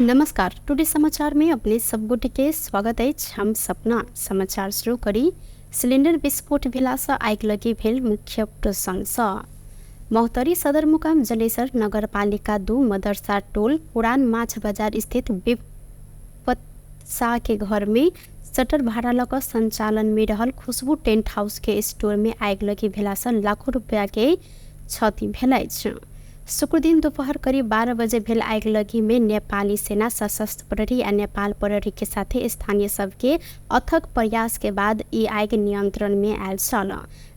नमस्कार। टुडे समाचार में अपने सबगोटे के स्वागत है। हम सपना समाचार शुरू करी। सिलिंडर विस्फोट भेला से आगि लगी भेल मुख्य प्रसंग स महोत्तरी सदरमुकाम जलेसर नगरपालिका 2 मदरसा टोल पुरान माछ बाजार स्थित विपत शाह के घर में शटर भाड़ा लग संचालन में रहल खुशबू टेंट हाउस के स्टोर में आगि लगी भेला से लाखों रुपया के क्षति भेल अछि। शुक्र दिन दोपहर करीब 12 बजे भेल आगि लगी में नेपाली सेना, सशस्त्र प्रहरी आ नेपाल प्रहरी के साथ स्थानीय सबके अथक प्रयास के बाद ई आगि नियंत्रण में आयल छल।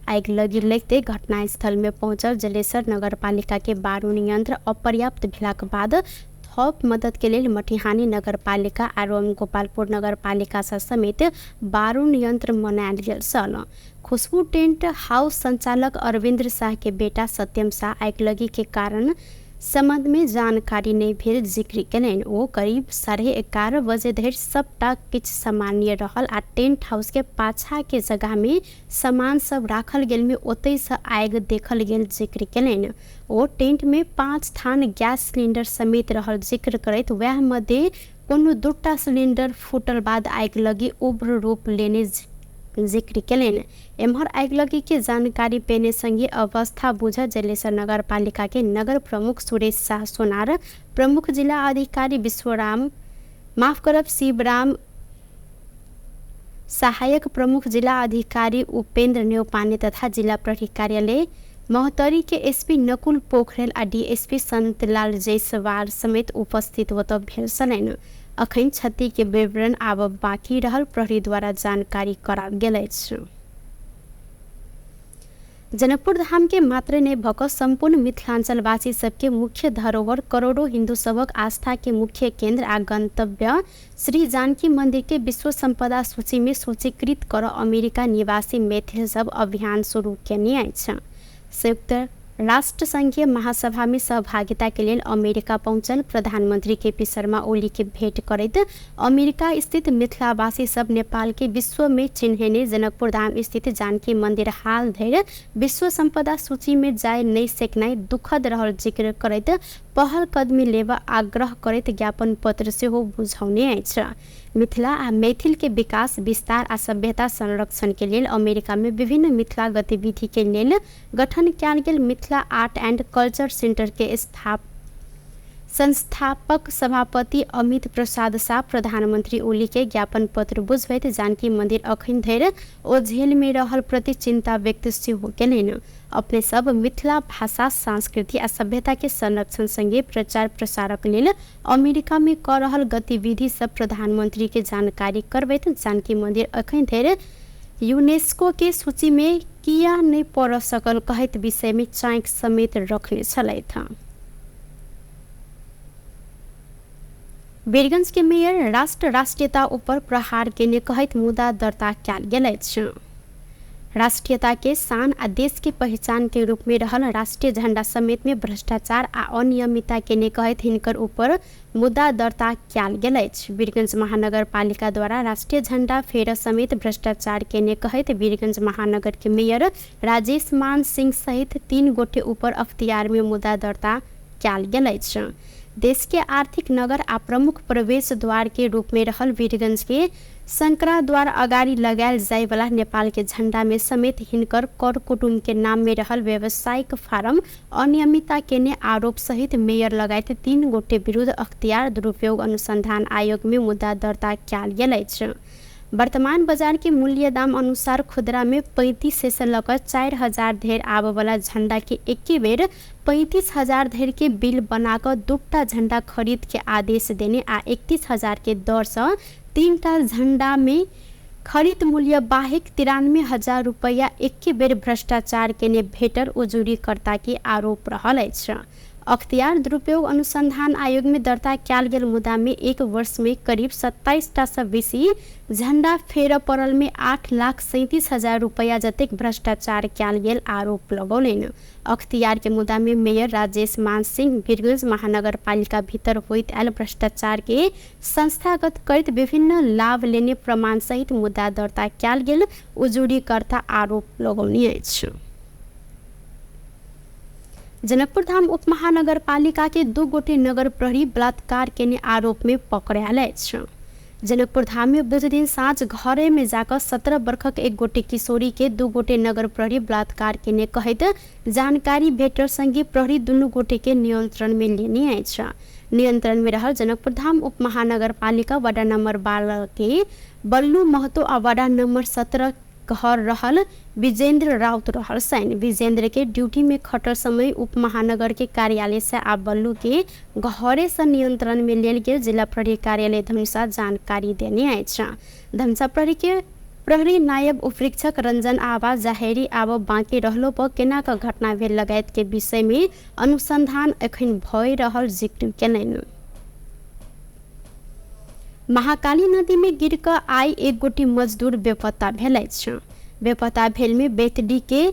आगि लगी लगते घटनास्थल में पहुंचल जलेसर नगरपालिका के बारूद यंत्र अपर्याप्त भेलाक बाद थप मदद के लिए मटिहानी नगरपालिका और गोपालपुर नगरपालिका समेत बारूद यंत्र मनायल गेल छल। खुशबू टेंट हाउस संचालक अरविंद शाह के बेटा सत्यम शाह आगि लगी के कारण संबंध में जानकारी नहीं भेल जिक्र कयलनि। ओ करीब 11:30 बजे धरि सबटा किछ सामान्य रहल आ टेंट हाउस के पाछा के जगह में सामान सब राखल गेल में ओतय से आगि देखल गेल जिक्र कयलनि। ओ टेंट में 5 थान गैस सिलेंडर समेत रहल जिक्र करैत वएह मध्य कोनो 2टा सिलेंडर फूटल बाद आगि लगी उग्र रूप लेने जिक्र कयलनि। एम्हर आगि लगी के जानकारी पेने संगे अवस्था बुझ जलेसर नगरपालिका के नगर प्रमुख सुरेश शाह सोनार, प्रमुख जिला अधिकारी शिवराम, सहायक प्रमुख जिला अधिकारी उपेंद्र न्यौपाने तथा जिला प्रहरी कार्यालय महोत्तरी के एसपी नकुल पोखरेल आ डीएसपी संतलाल जयसवाल समेत उपस्थित होत भेल छलनि। अखन क्षति के विवरण आब बाकी रहल प्रहरी द्वारा जानकारी कराल गेल अछि। जनकपुर धाम के मात्र नहीं भक संपूर्ण मिथिलांचलवासी सबके मुख्य धरोहर करोड़ों हिंदू सबक आस्था के मुख्य केंद्र आ गंतव्य श्री जानकी मंदिर के विश्व संपदा सूची में सूचीकृत कर अमेरिका निवासी मैथिल सब अभियान शुरू केने अछि। संयुक्त राष्ट्र संघीय महासभा में सहभागिता के लिए अमेरिका पहुंचल प्रधानमंत्री केपी शर्मा ओली के भेंट करैत अमेरिका स्थित मिथिलावासी सब नेपाल के विश्व में चिन्हने जनकपुर धाम स्थित जानकी मंदिर हाल धरि विश्व संपदा सूची में जाय नहीं सकनाय दुखद रहल जिक्र करैत पहल कदमी लेवा आग्रह करैत ज्ञापन पत्र से हो बुझौने अछि। मिथिला आ मैथिल के विकास, विस्तार आ सभ्यता संरक्षण के लिए अमेरिका में विभिन्न मिथिला गतिविधि के लिए गठन कयल गेल Mithila art and culture centre के संस्थापक सभापति अमित प्रसाद शाह प्रधानमंत्री ओली के ज्ञापन पत्र बुझबैत जानकी मंदिर अखन धरि ओझेल में रहल प्रति चिंता व्यक्त सेहो केलनि। अपने सब मिथिला भाषा, संस्कृति आ सभ्यता के संरक्षण संगे प्रचार प्रसारक लेल अमेरिका में कर रहल गतिविधि सब प्रधानमंत्री के जानकारी करबैत जानकी मंदिर अखन धरि यूनेस्को के सूची में किया नहीं पड़ सकल कहत विषय में चाँक समेत रखने छलैथ। वीरगंज के मेयर राष्ट्रीयता ऊपर प्रहार केने कहत मुद्दा दर्ता कयल गेल अछि। राष्ट्रीयता के शान आ देश के पहचान के रूप में रहल राष्ट्रीय झंडा समेत में भ्रष्टाचार आ अनियमितता केने कहत हिनकर ऊपर मुद्दा दर्ता कयल गेल अछि। वीरगंज महानगर पालिका द्वारा राष्ट्रीय झंडा फेर समेत भ्रष्टाचार केने कहत वीरगंज महानगर के मेयर राजेश मान सिंह सहित 3 गोटे ऊपर अख्तियार में मुद्दा दर्ता कयल गेल अछि। देश के आर्थिक नगर आ प्रमुख प्रवेश द्वार के रूप में रहल वीरगंज के शंकरा द्वार अगाड़ी लगायल जाय वाला नेपाल के झंडा में समेत हिनकर कर कुटुंब के नाम में रहल व्यवसायिक फार्म अनियमितता केने आरोप सहित मेयर लगायत 3 गोटे विरुद्ध अख्तियार दुरुपयोग अनुसंधान आयोग में मुद्दा दर्ता कयल गेल अछि। वर्तमान बाजार के मूल्य दाम अनुसार खुदरा में 35 से लकर 4,000 धरि आब वाला झंडा के एक बेर 35,000 धरि के बिल बनाकर 2टा झंडा खरीद के आदेश देने आ 31,000 के दर से 3टा झंडा में खरीद मूल्य बाहिक 93,000 रुपया एक बेर भ्रष्टाचार केने भेटल उजूरीकर्ता के आरोप रहल अछि। अख्तियार दुरुपयोग अनुसंधान आयोग में दर्ता कयल गेल मुद्दा में 1 वर्ष में करीब 27टा से बेसी झंडा फेर पड़ल में 8,37,000 रुपया जतेक भ्रष्टाचार कयल गेल आरोप लगौलनि। अख्तियार के मुद्दा में मेयर राजेश मान सिंह वीरगंज महानगर पालिका भीतर होइत आयल भ्रष्टाचार के संस्थागत करैत विभिन्न लाभ लेने प्रमाण सहित मुद्दा दर्ता कयल गेल उजूरीकर्ता आरोप लगौलनि अछि। जनकपुर धाम उपमहानगरपालिका के 2 गोटे नगर प्रहरी बलात्कार के आरोप में पकड़ायल अछि। जनकपुर धाम में बुध दिन साँझ घरे में जाकर 17 वर्षक एक गोटे किशोरी के 2 गोटे नगर प्रहरी बलात्कार के कहैत जानकारी भेटर संगे प्रहरी दुनू गोटे के नियंत्रण में लेने अछि। नियंत्रण में रहल जनकपुर धाम उपमहानगरपालिका वार्ड नंबर 12 के बल्लू महतो आ वार्ड नंबर 17 घर रहल विजेंद्र राउत रहल सैन। विजेंद्र के ड्यूटी में खटर समय उप महानगर के कार्यालय से आ बल्लू के घरे से नियंत्रण में लेल गेल जिला प्रहरी कार्यालय धनुषा जानकारी देने अछि। धनुषा प्रहरी नायब उपरीक्षक रंजन आवाज जाहेरी आब बाँकी रहलो पर केना का घटना भेल लगायत के विषय में अनुसंधान एखन भय रहल जिक्र केलनि। महाकाली नदी में गिर कर आई एक गोटी मजदूर बेपत्ता भेल अछि। बेपत्ता भेल में बेतडी के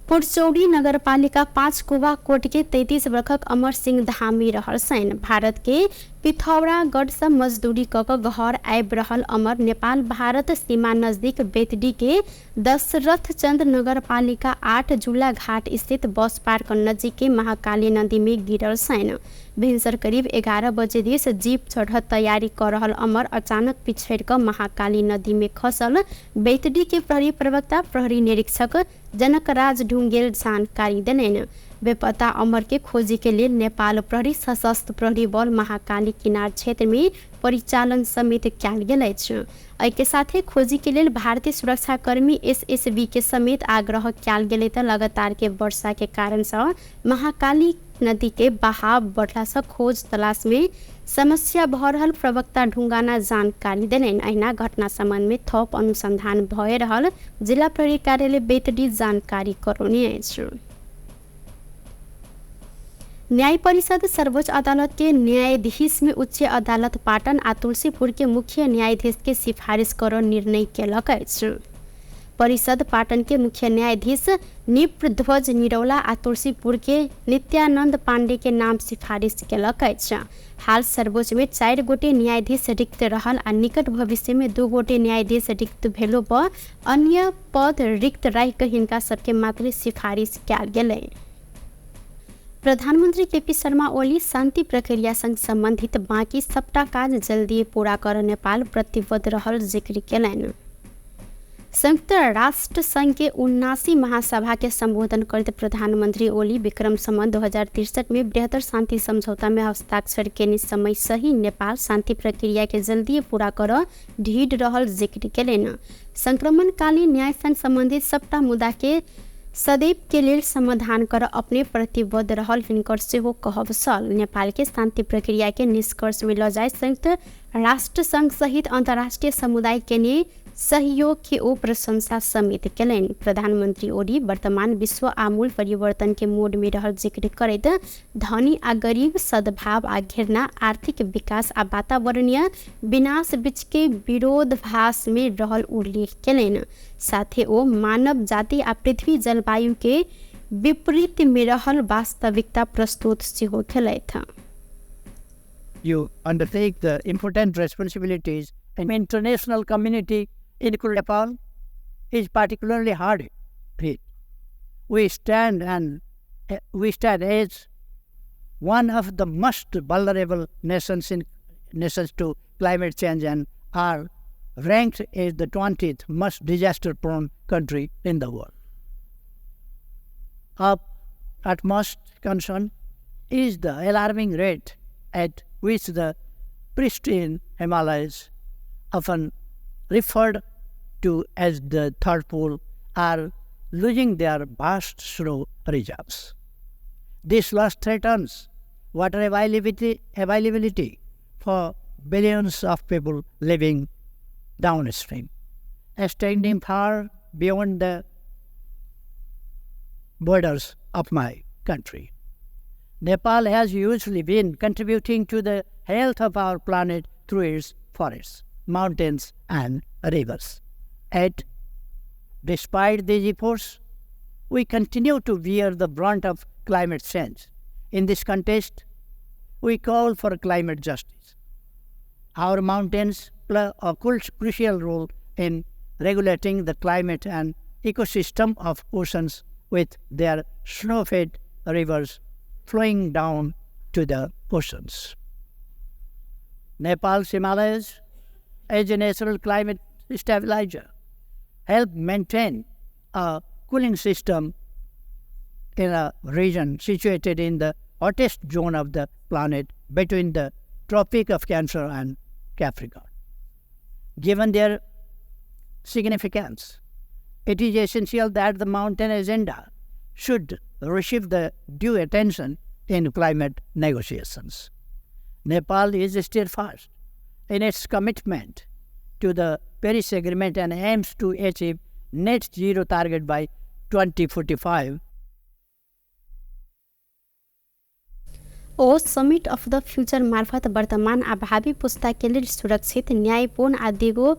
पुरचौड़ी नगरपालिका 5 कुवा कोट के 33 वर्षक अमर सिंह धामी रहल सैन। भारत के पिथौरागढ़ से मजदूरी क घर आबि रहल अमर नेपाल भारत सीमा नजदीक बेतडी के दशरथ चंद्र नगरपालिका 8 झूला घाट स्थित बस पार्क नजीक के महाकाली नदी में गिरल सैन। भिनसर करीब 11 बजे दिस जीप चढ़त तैयारी कर रहल अमर अचानक पिछड़ कर महाकाली नदी में खसल। बेतडी के प्रहरी प्रवक्ता प्रहरी निरीक्षक जनकराज ढुंगेल जानकारी देलनि। बेपत्ता अमर के खोजी के लिए नेपाल प्रहरी सशस्त्र प्रहरी बल महाकाली किनार क्षेत्र में परिचालन समेत कयल गेल अछि। एहि के साथे खोजी के लिए भारतीय सुरक्षा कर्मी एसएसबी के समेत आग्रह कयल गेल त लगातार के वर्षा के कारण से महाकाली नदी के बहाव बढ़ला से खोज तलाश में समस्या भ रहल प्रवक्ता ढुंगाना जानकारी देलनि। अहिना घटना संबंध में थप अनुसंधान भय रहल जिला प्रहरी कार्यालय बेतडी जानकारी करौने अछि। न्याय परिषद सर्वोच्च अदालत के न्यायाधीश में उच्च अदालत पाटन आ तुलसीपुर के मुख्य न्यायाधीश के सिफारिश कर निर्णय केलक अछि। परिषद पाटन के मुख्य न्यायाधीश निप्रध्वज निरौला आ तुलसीपुर के नित्यानंद पांडे के नाम सिफारिश केलक अछि। हाल सर्वोच्च में 4 गोटे न्यायाधीश रिक्त रहल आ निकट भविष्य में 2 गोटे न्यायाधीश रिक्त भेलो पर अन्य पद रिक्त राखि हिनका सबके मात्र सिफारिश कयल गेलै। प्रधानमंत्री केपी शर्मा ओली शांति प्रक्रिया संग संबंधित बाकी सबटा काज जल्दी पूरा कर नेपाल प्रतिबद्ध रहल जिक्र केलनि। संयुक्त राष्ट्र संघ के 79 महासभा के संबोधन करते प्रधानमंत्री ओली विक्रम संवत 2063 में बृहत्तर शांति समझौता में हस्ताक्षर के समय सही नेपाल शांति प्रक्रिया के जल्दी पूरा कर ढीढ़ रहल जिक्र केलनि। संक्रमणकालीन न्याय संग संबंधित सबटा मुद्दा के सदैव के लिए समाधान कर अपने प्रतिबद्ध रहल हिनकर सेहो कहब छल। नेपाल के शांति प्रक्रिया के निष्कर्ष में ल जाय संयुक्त राष्ट्र संघ सहित अंतर्राष्ट्रीय समुदाय के लिए सहयोग की ओ प्रशंसा समेत केलनि। प्रधानमंत्री ओली वर्तमान विश्व आमूल परिवर्तन के मोड में रहल जिक्र करैत धनी आ गरीब सद्भाव आ घृणा आर्थिक विकास आ वातावरणीय विनाश बीच के विरोधाभास में रहल उल्लेख केलनि। साथे ओ मानव जाति आ पृथ्वी जलवायु के विपरीत में रहल वास्तविकता प्रस्तुत सेहो केलथि। You undertake the important responsibilities and international community including Nepal is particularly hard hit. We stand as one of the most vulnerable nations to climate change and are ranked as the 20th most disaster-prone country in the world. Of utmost concern is the alarming rate at which the pristine Himalayas, often referred to as the third pole, are losing their vast snow reserves. This loss threatens water availability for billions of people living downstream, extending far beyond the borders of my country. Nepal has usually been contributing to the health of our planet through its forests, mountains, and rivers. Yet, despite these efforts, we continue to bear the brunt of climate change. In this context, we call for climate justice. Our mountains play a crucial role in regulating the climate and ecosystem of oceans with their snow-fed rivers flowing down to the oceans. Nepal's Himalayas, as a natural climate stabilizer, help maintain a cooling system in a region situated in the hottest zone of the planet between the Tropic of Cancer and Capricorn. Given their significance, it is essential that the mountain agenda should receive the due attention in climate negotiations. Nepal is steadfast in its commitment to the Paris Agreement and aims to achieve net zero target by 2045. ओ summit of the future मार्फत वर्तमान आ भावी पुस्ताका लेल सुरक्षित न्यायपूर्ण आ दिगो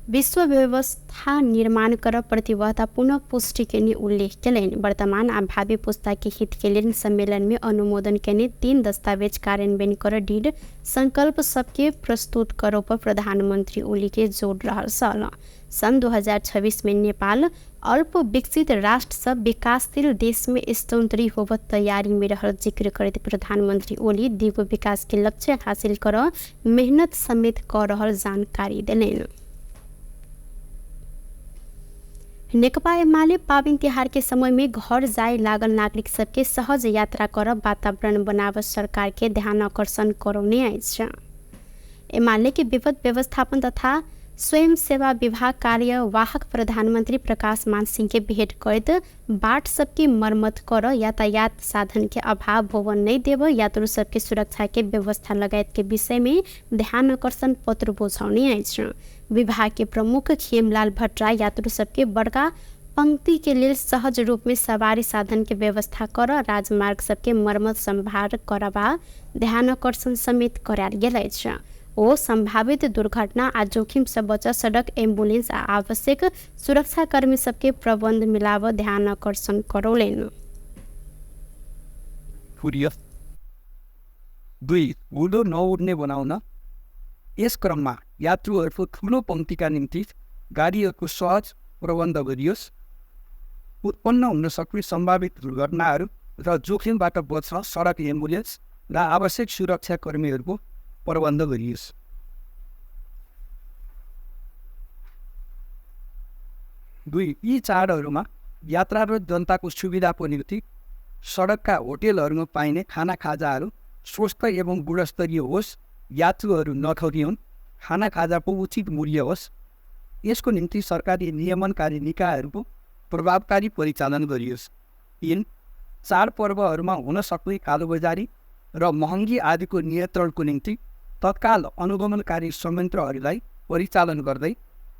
विश्व व्यवस्था निर्माण कर प्रतिबद्धता पुनः पुष्टि के उल्लेख कयलनि। वर्तमान आ भावी पुस्ता के हित के लेल सम्मेलन में अनुमोदन के 3 दस्तावेज कार्यान्वयन कर दृढ़ संकल्प सबके प्रस्तुत करो पर प्रधानमंत्री ओली के जोड़ रहल सल। सन 2026 में नेपाल अल्प विकसित राष्ट्र सब विकासशील देश में स्तरोन्नति होवत तैयारी में रहल जिक्र करते प्रधानमंत्री ओली दिगो विकास के लक्ष्य हासिल कर मेहनत समेत कर रहल जानकारी देलनि। नेकपा एमाले पावन तिहार के समय में घर जाए लागल नागरिक सबके सहज यात्रा कर वातावरण बनाव सरकार के ध्यान आकर्षण करौने अछि। एमाले के विपद व्यवस्थापन तथा स्वयं सेवा विभाग कार्यवाहक प्रधानमंत्री प्रकाश मान सिंह के भेंट करत बाट सबकी मरम्मत कर यातायात साधन के अभाव होव नहीं देव यात्रु सबके सुरक्षा के व्यवस्था लगायत के विषय में ध्यान आकर्षण पत्र बुझाउने अछि। विभाग के प्रमुख खेमलाल भट्टराई यात्रु सबके बड़का पंक्ति के लेल सहज रूप में सवारी साधन के व्यवस्था कर राजमार्ग सबके मरम्मत संभार करबा ध्यान आकर्षण समेत करायल गेल अछि। ओ संभावित दुर्घटना आ जोखिम से बचा सड़क एम्बुलेंस आ आवश्यक सुरक्षा कर्मी सबके प्रबंध मिलाव ध्यान आकर्षण करौलनि। 2 हुँदो नउड्ने बनाउन यस क्रममा यात्रुहरूको ठुलो पंक्तिका निम्ति गाडीहरूको सहज प्रबन्ध गरियोस्। उत्पन्न हुन सक्ने सम्भावित दुर्घटनाहरू र जोखिमबाट बच्न सडक एम्बुलेन्स र आवश्यक सुरक्षा कर्मीहरूको प्रबन्ध गरियोस्। 2 यी चाडहरूमा यात्रारत जनताको सुविधाको निम्ति सडकका होटेलहरूमा पाइने खाना खाजाहरू स्वस्थ एवं गुणस्तरीय होस्, यात्रुहरू नठगिउन्, खाना खाजाको उचित मूल्य होस्। यसको निम्ति सरकारी नियमनकारी निकायहरूको प्रभावकारी परिचालन गरियोस्। 3 चाडपर्वहरूमा हुन सक्ने कालोबजारी र महँगी आदिको नियन्त्रणको निम्ति तत्काल अनुगमनकारी संयन्त्रहरूलाई परिचालन गर्दै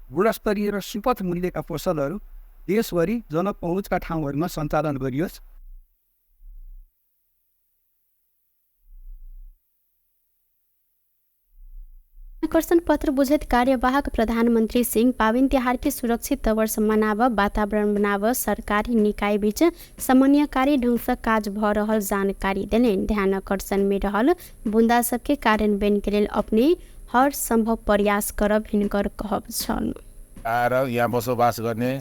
गुणस्तरीय र सुपथ मूल्यका पसलहरू देशभरि जनपहुँचका ठाउँहरूमा सञ्चालन गरियोस्। आकर्षण पत्र बुझत कार्यवाहक प्रधानमंत्री सिंह पावन तिहार के सुरक्षित वर्ष मनाव वातावरण बनाव सरकारी निकाय बीच समन्वयकारी ढंग से काज भ रहल जानकारी देलनि। ध्यान आकर्षण में रहल बुंदा सबके कार्यान्वयन के लेल अपने हर संभव प्रयास करब हिनकर कहब छन्। आएर यहाँ बसोबास गर्ने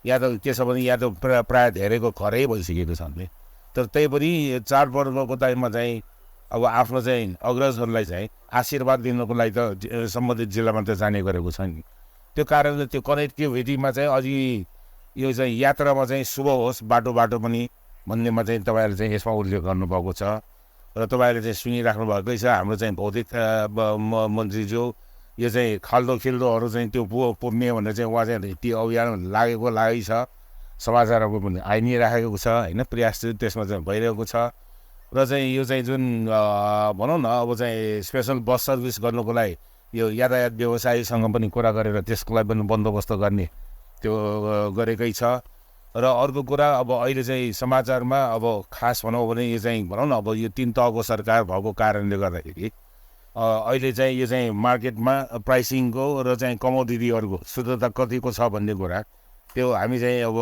या त के छ भने या त प्राय धेरैको घरै भइसकेको छ नि, तर त्यही पनि चाडपर्वको टाइममा चाहिँ अब आफ्नो चाहिँ अग्रजहरूलाई चाहिँ आशीर्वाद दिनको लागि त सम्बन्धित जिल्लामा त जाने गरेको छ नि। त्यो कारणले त्यो कनेक्टिभिटीमा चाहिँ अझै यो चाहिँ यात्रामा चाहिँ शुभ होस् बाटो पनि भन्नेमा चाहिँ तपाईँहरूले चाहिँ यसमा उल्लेख गर्नुभएको छ र तपाईँहरूले चाहिँ सुनिराख्नु भएकै छ। हाम्रो चाहिँ भौतिक मन्त्रीज्यू यो चाहिँ खाल्दोखिल्दोहरू चाहिँ त्यो पुग्ने भनेर चाहिँ उहाँ चाहिँ ती अभियान लागेकै छ, समाचारहरू पनि आइ नै राखेको छ होइन, प्रयास चाहिँ त्यसमा चाहिँ भइरहेको छ। र चाहिँ यो चाहिँ जुन भनौँ न अब चाहिँ स्पेसल बस सर्भिस गर्नुको लागि यो यातायात व्यवसायीसँग पनि कुरा गरेर त्यसको लागि पनि बन्दोबस्त गर्ने त्यो गरेकै छ। र अर्को कुरा अब अहिले चाहिँ समाचारमा अब खास भनौँ भने यो चाहिँ भनौँ न अब यो 3 तहको सरकार भएको कारणले गर्दाखेरि अहिले चाहिँ यो चाहिँ मार्केटमा प्राइसिङको र चाहिँ कमोडिटीहरूको शुद्धता कतिको छ भन्ने कुरा त्यो हामी चाहिँ अब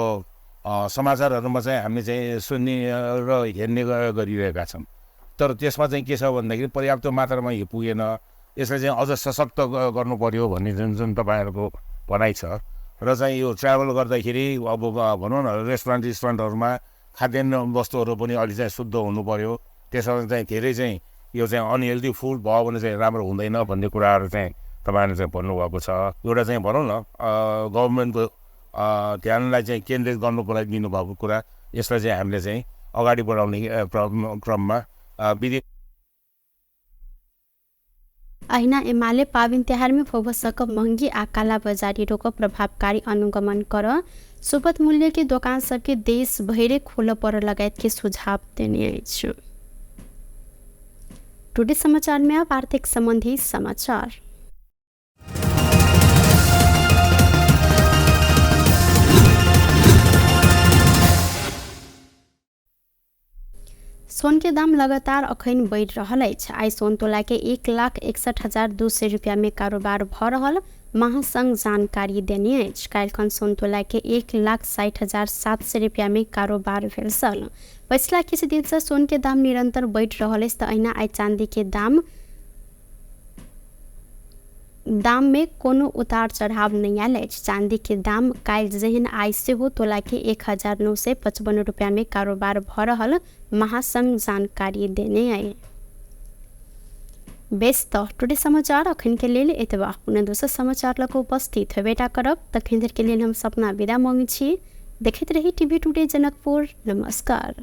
समाचारहरूमा चाहिँ हामीले चाहिँ सुन्ने र हेर्ने गरिरहेका छौँ। तर त्यसमा चाहिँ के छ भन्दाखेरि पर्याप्त मात्रामा यो पुगेन, यसलाई चाहिँ अझ सशक्त गर्नु पर्यो भन्ने जुन तपाईँहरूको भनाइ छ। र चाहिँ यो ट्राभल गर्दाखेरि अब भनौँ न रेस्टुरेन्टहरूमा खाद्यान्न वस्तुहरू पनि अलि चाहिँ शुद्ध हुनु पर्यो। त्यसमा चाहिँ धेरै चाहिँ यो चाहिँ अनहेल्दी फुड भयो भने चाहिँ राम्रो हुँदैन भन्ने कुराहरू चाहिँ तपाईँले चाहिँ भन्नुभएको छ। एउटा चाहिँ भनौँ न गभर्मेन्टको ध्यानलाई चाहिँ केन्द्रित गर्नुको लागि दिनुभएको कुरा, यसलाई चाहिँ हामीले चाहिँ अगाडि बढाउने क्रममा विधि अहिना एमाले पाविन तिहार में फोबसक महंगी आ काला बाजारी रोक प्रभावकारी अनुगमन कर सुपथ मूल्य के दुकान सबके देश भैरे खोल पर लगायत के सुझाव देने अछि। टुडे समाचार में अब आर्थिक संबंधी समाचार। सोन के दाम लगातार अखन बढ़ रहा है। आई सोन तोला के 1,61,200 रुपया में कारोबार भ रहा महासंघ जानकारी देने अछि। काल्हिखन सोन तोला के 1,60,700 रुपया में कारोबार भेल छल। पिछला किछु दिन से सोन के दाम निरंतर बढ़ रहा है। अहिना आई चांदी के दाम में कोनो उतार चढ़ाव नहीं आयल अछि। चांदी के दाम काल्हि जेहन आई सेहो तोला के 1,955 रुपया में कारोबार भ रहल महासंघ जानकारी देने आए। बेस त टुडे समाचार अखन के लेल एतबा। पुनः दोसर समाचार लक उपस्थित हेबेटा करब। तखन धरि के लेल हम सपना विदा मांगै छी। देखैत रही टीवी टुडे जनकपुर। नमस्कार।